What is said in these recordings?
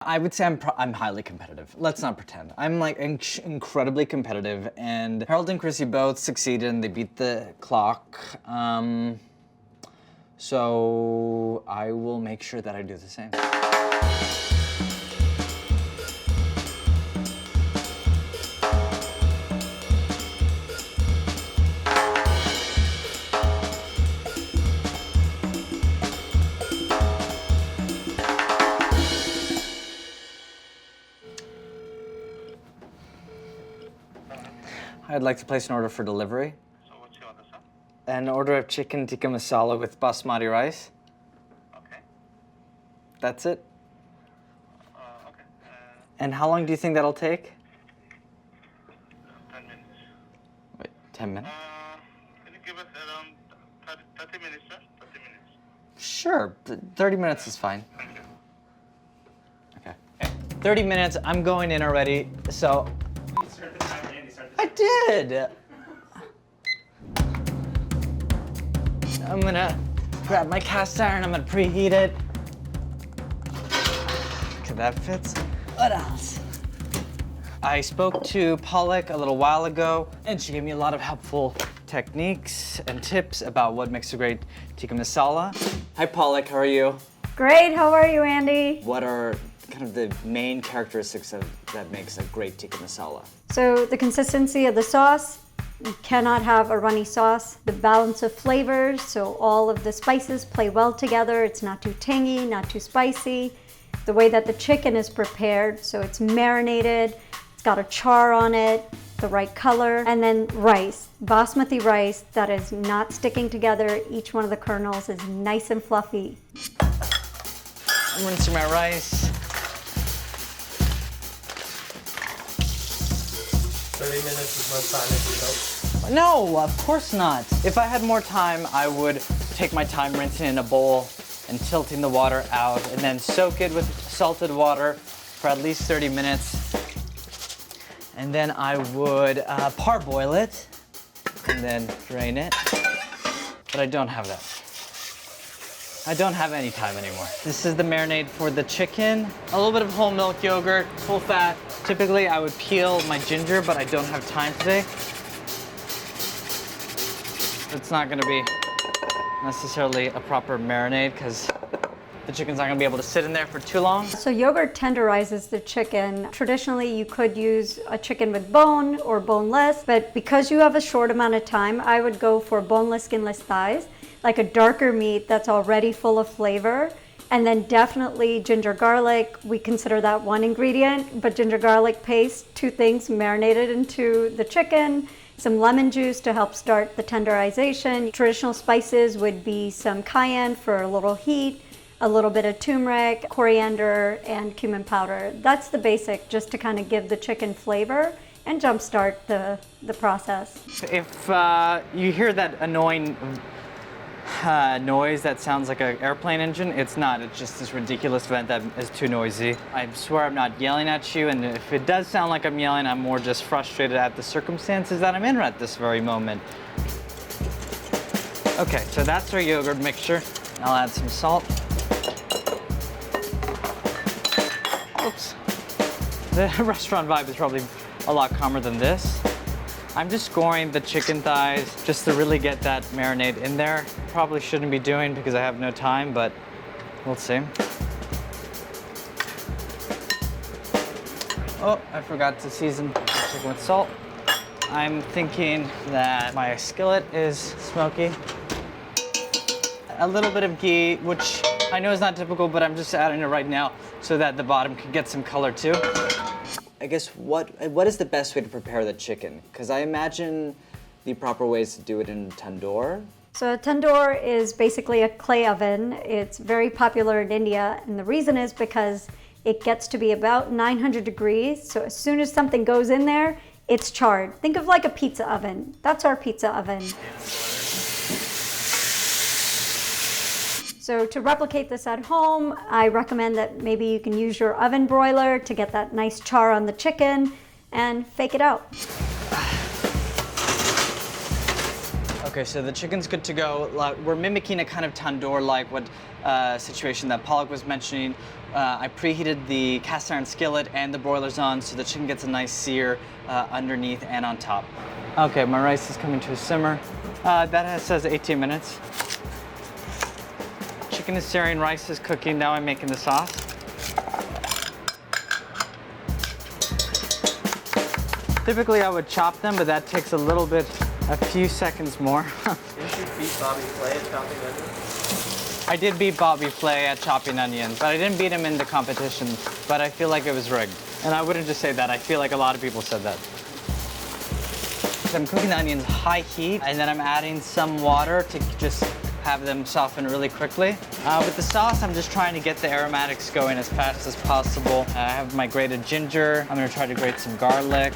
I would say I'm highly competitive. Let's not pretend. I'm like incredibly competitive, and Harold and Chrissy both succeeded and they beat the clock. So I will make sure that I do the same. I'd like to place an order for delivery. So what's your order, sir? An order of chicken tikka masala with basmati rice. Okay. That's it. Okay. And how long do you think that'll take? 10 minutes. Wait, 10 minutes? Can you give us around 30 minutes, sir? 30 minutes. Sure, 30 minutes is fine. Thank you. Okay. 30 minutes, I'm going in already, so. Start the timer, Andy. Start the I did! I'm gonna grab my cast iron, I'm gonna preheat it. Okay, that fits. What else? I spoke to Palak a little while ago, and she gave me a lot of helpful techniques and tips about what makes a great tikka masala. Hi Palak, how are you? Great, how are you, Andy? What are kind of the main characteristics that makes a great tikka masala? So the consistency of the sauce, you cannot have a runny sauce. The balance of flavors, so all of the spices play well together. It's not too tangy, not too spicy. The way that the chicken is prepared, so it's marinated, it's got a char on it, the right color, and then rice, basmati rice that is not sticking together. Each one of the kernels is nice and fluffy. I'm rinsing my rice. 30 minutes is no time if you don't. No, of course not. If I had more time, I would take my time rinsing in a bowl and tilting the water out and then soak it with salted water for at least 30 minutes. And then I would parboil it and then drain it. But I don't have that. I don't have any time anymore. This is the marinade for the chicken. A little bit of whole milk yogurt, full fat. Typically I would peel my ginger, but I don't have time today. It's not gonna be necessarily a proper marinade because the chicken's not gonna be able to sit in there for too long. So yogurt tenderizes the chicken. Traditionally, you could use a chicken with bone or boneless, but because you have a short amount of time, I would go for boneless, skinless thighs, like a darker meat that's already full of flavor. And then definitely ginger garlic. We consider that one ingredient, but ginger garlic paste, two things marinated into the chicken, some lemon juice to help start the tenderization. Traditional spices would be some cayenne for a little heat, a little bit of turmeric, coriander, and cumin powder. That's the basic, just to kind of give the chicken flavor and jumpstart the process. If you hear that annoying noise that sounds like an airplane engine, it's not. It's just this ridiculous vent that is too noisy. I swear I'm not yelling at you, and if it does sound like I'm yelling, I'm more just frustrated at the circumstances that I'm in at this very moment. Okay, so that's our yogurt mixture. I'll add some salt. Oops. The restaurant vibe is probably a lot calmer than this. I'm just scoring the chicken thighs just to really get that marinade in there. Probably shouldn't be doing because I have no time, but we'll see. Oh, I forgot to season the chicken with salt. I'm thinking that my skillet is smoky. A little bit of ghee, which I know is not typical, but I'm just adding it right now so that the bottom can get some color too. I guess what is the best way to prepare the chicken? Because I imagine the proper way is to do it in tandoor. So a tandoor is basically a clay oven. It's very popular in India, and the reason is because it gets to be about 900 degrees. So as soon as something goes in there, it's charred. Think of like a pizza oven. That's our pizza oven. So to replicate this at home, I recommend that maybe you can use your oven broiler to get that nice char on the chicken and fake it out. Okay, so the chicken's good to go. We're mimicking a kind of tandoor-like situation that Palak was mentioning, I preheated the cast iron skillet and the broiler's on so the chicken gets a nice sear underneath and on top. Okay, my rice is coming to a simmer. Says 18 minutes. Chicken is searing, rice is cooking. Now I'm making the sauce. Typically I would chop them, but that takes a few seconds more. Didn't you beat Bobby Flay at chopping onions? I did beat Bobby Flay at chopping onions, but I didn't beat him in the competition, but I feel like it was rigged. And I wouldn't just say that, I feel like a lot of people said that. I'm cooking the onions high heat, and then I'm adding some water to just have them soften really quickly. With the sauce, I'm just trying to get the aromatics going as fast as possible. I have my grated ginger. I'm gonna try to grate some garlic.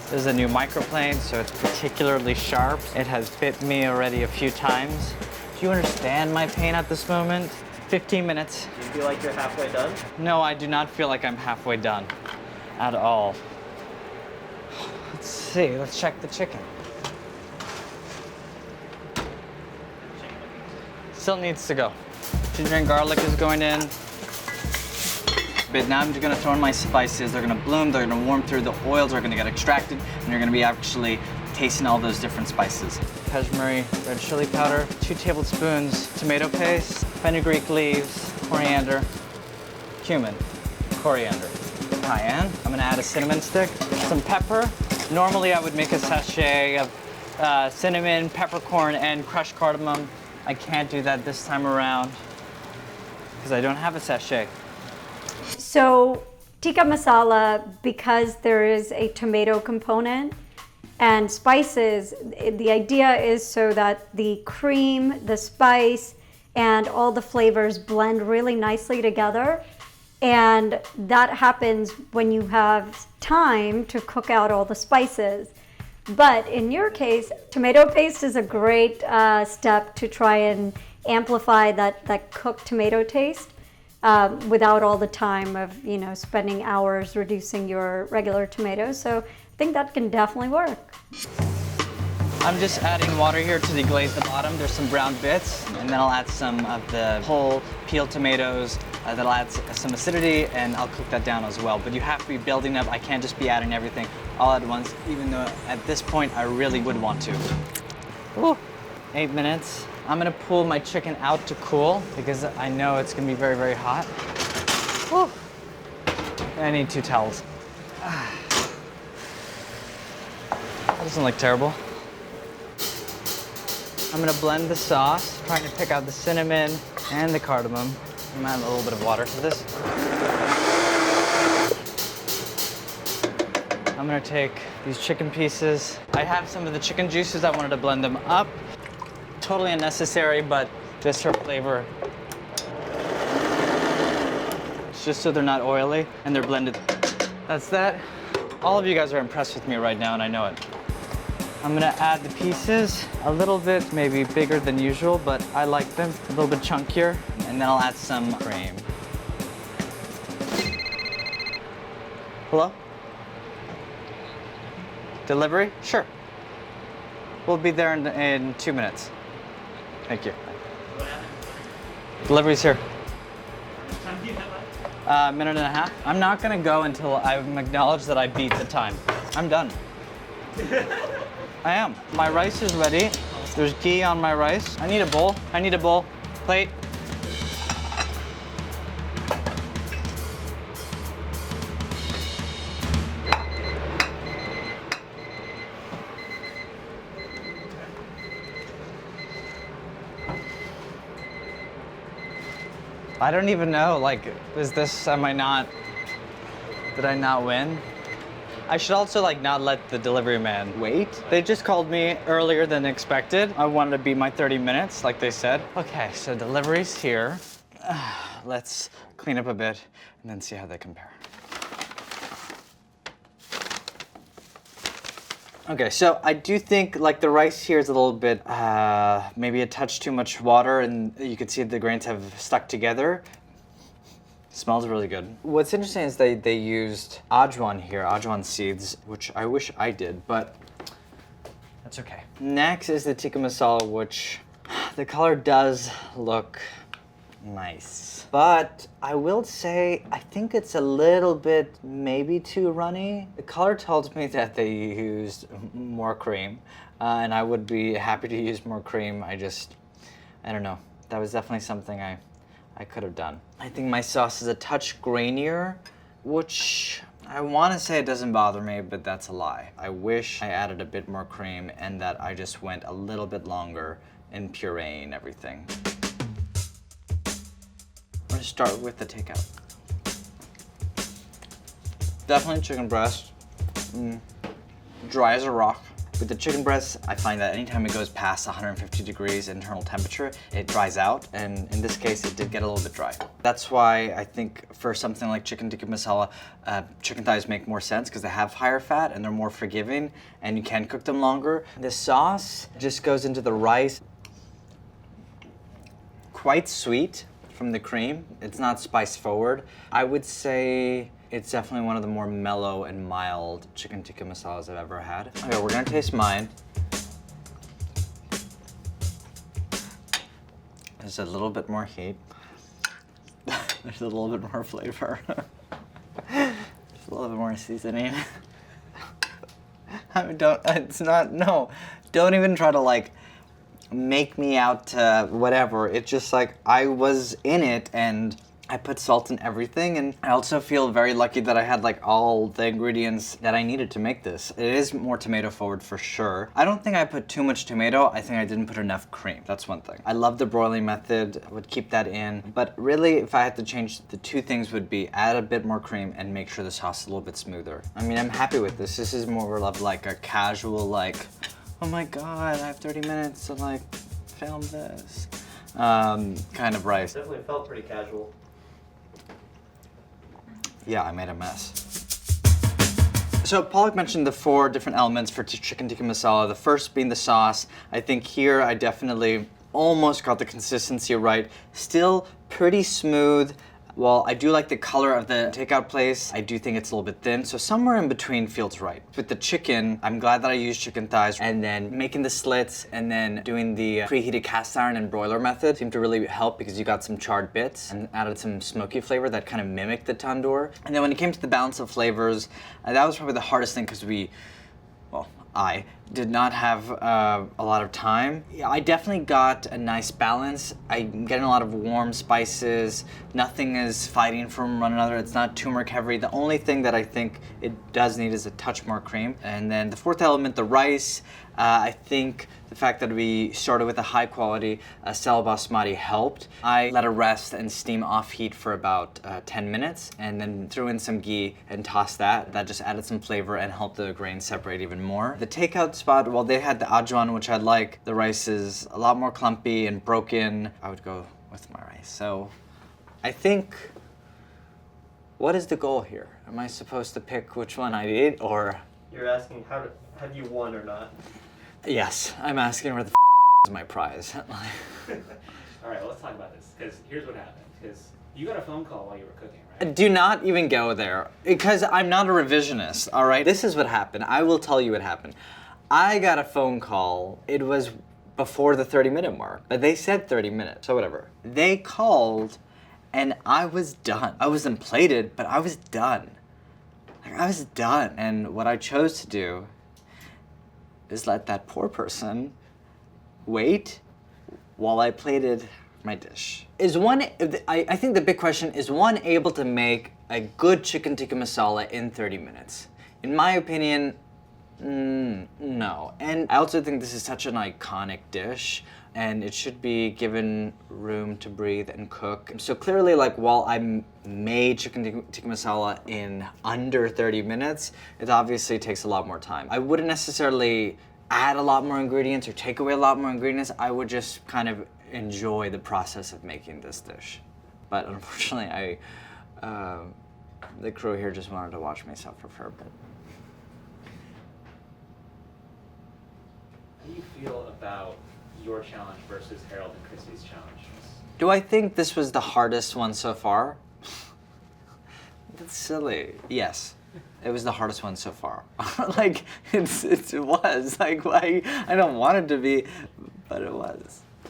This is a new microplane, so it's particularly sharp. It has bit me already a few times. Do you understand my pain at this moment? 15 minutes. Do you feel like you're halfway done? No, I do not feel like I'm halfway done at all. Let's see, let's check the chicken. Still needs to go. Ginger and garlic is going in. But now I'm just gonna throw in my spices. They're gonna bloom, they're gonna warm through, the oils are gonna get extracted, and you're gonna be actually tasting all those different spices. Kashmiri red chili powder, 2 tablespoons tomato paste, fenugreek leaves, coriander, cumin, coriander, cayenne. I'm gonna add a cinnamon stick, some pepper. Normally I would make a sachet of cinnamon, peppercorn, and crushed cardamom. I can't do that this time around because I don't have a sachet. So tikka masala, because there is a tomato component and spices, the idea is so that the cream, the spice, and all the flavors blend really nicely together. And that happens when you have time to cook out all the spices. But in your case, tomato paste is a great step to try and amplify that cooked tomato taste without all the time of spending hours reducing your regular tomatoes. So I think that can definitely work. I'm just adding water here to deglaze the bottom. There's some brown bits, and then I'll add some of the whole peeled tomatoes. That'll add some acidity, and I'll cook that down as well. But you have to be building up. I can't just be adding everything all at once, even though at this point I really would want to. Ooh, 8 minutes. I'm gonna pull my chicken out to cool because I know it's gonna be very, very hot. Ooh. I need 2 towels. That doesn't look terrible. I'm gonna blend the sauce, trying to pick out the cinnamon and the cardamom. I'm gonna add a little bit of water to this. I'm gonna take these chicken pieces. I have some of the chicken juices. I wanted to blend them up. Totally unnecessary, but just for flavor. It's just so they're not oily and they're blended. That's that. All of you guys are impressed with me right now, and I know it. I'm gonna add the pieces, a little bit maybe bigger than usual, but I like them a little bit chunkier, and then I'll add some cream. Hello? Delivery? Sure. We'll be there in 2 minutes. Thank you. Delivery's here. A minute and a half. I'm not gonna go until I've acknowledged that I beat the time. I'm done. I am. My rice is ready. There's ghee on my rice. I need a bowl. I need a bowl. Plate. I don't even know, like, did I not win? I should also not let the delivery man wait. They just called me earlier than expected. I wanted to beat my 30 minutes, like they said. Okay, so delivery's here. Let's clean up a bit and then see how they compare. Okay, so I do think the rice here is a little bit, maybe a touch too much water, and you can see the grains have stuck together. Smells really good. What's interesting is they used ajwan here, ajwan seeds, which I wish I did, but that's okay. Next is the tikka masala, which the color does look Nice. But I will say, I think it's a little bit maybe too runny. The color tells me that they used more cream, and I would be happy to use more cream. I don't know. That was definitely something I could have done. I think my sauce is a touch grainier, which I want to say it doesn't bother me, but that's a lie. I wish I added a bit more cream and that I just went a little bit longer in pureeing everything. I'm gonna start with the takeout. Definitely chicken breast. Dry as a rock. With the chicken breast, I find that anytime it goes past 150 degrees internal temperature, it dries out, and in this case, it did get a little bit dry. That's why I think for something like chicken tikka masala, chicken thighs make more sense because they have higher fat and they're more forgiving, and you can cook them longer. The sauce just goes into the rice. Quite sweet from the cream. It's not spice forward. I would say it's definitely one of the more mellow and mild chicken tikka masalas I've ever had. Okay, we're gonna taste mine. There's a little bit more heat. There's a little bit more flavor. There's a little bit more seasoning. Don't even try to like make me out to whatever. It's just like I was in it and I put salt in everything, and I also feel very lucky that I had like all the ingredients that I needed to make this. It is more tomato forward for sure. I don't think I put too much tomato. I think I didn't put enough cream. That's one thing. I love the broiling method. I would keep that in. But really, if I had to change, the two things would be add a bit more cream and make sure the sauce is a little bit smoother. I mean, I'm happy with this. This is more of like a casual like, oh my God, I have 30 minutes to like film this kind of rice. Definitely felt pretty casual. Yeah, I made a mess. So Palak mentioned the 4 different elements for chicken tikka masala. The first being the sauce. I think here I definitely almost got the consistency right. Still pretty smooth. While I do like the color of the takeout place, I do think it's a little bit thin, so somewhere in between feels right. With the chicken, I'm glad that I used chicken thighs, and then making the slits and then doing the preheated cast iron and broiler method seemed to really help because you got some charred bits and added some smoky flavor that kind of mimicked the tandoor. And then when it came to the balance of flavors, that was probably the hardest thing because I did not have a lot of time. I definitely got a nice balance. I'm getting a lot of warm spices. Nothing is fighting from one another. It's not turmeric heavy. The only thing that I think it does need is a touch more cream. And then the 4th element, the rice, I think the fact that we started with a high quality Stella Basmati helped. I let it rest and steam off heat for about 10 minutes and then threw in some ghee and tossed that. That just added some flavor and helped the grains separate even more. The takeout spot, well, they had the ajwan, which I like. The rice is a lot more clumpy and broken. I would go with my rice. So I think, what is the goal here? Am I supposed to pick which one I eat or? You're asking have you won or not? Yes, I'm asking where the is my prize. All right, let's talk about this, because here's what happened. Because you got a phone call while you were cooking, right? Do not even go there, because I'm not a revisionist, all right? This is what happened. I will tell you what happened. I got a phone call. It was before the 30-minute mark, but they said 30 minutes, so whatever. They called, and I was done. I wasn't plated, but I was done. Like, I was done. And what I chose to do is let that poor person wait while I plated my dish. I think the big question, is one able to make a good chicken tikka masala in 30 minutes? In my opinion, no. And I also think this is such an iconic dish and it should be given room to breathe and cook. So clearly, like, while I made chicken tikka masala in under 30 minutes, it obviously takes a lot more time. I wouldn't necessarily add a lot more ingredients or take away a lot more ingredients. I would just kind of enjoy the process of making this dish. But unfortunately, the crew here just wanted to watch me suffer for a bit. How do you feel about your challenge versus Harold and Chrissy's challenge? Do I think this was the hardest one so far? That's silly. Yes. It was the hardest one so far. Like, it was. Like, I don't want it to be, but it was.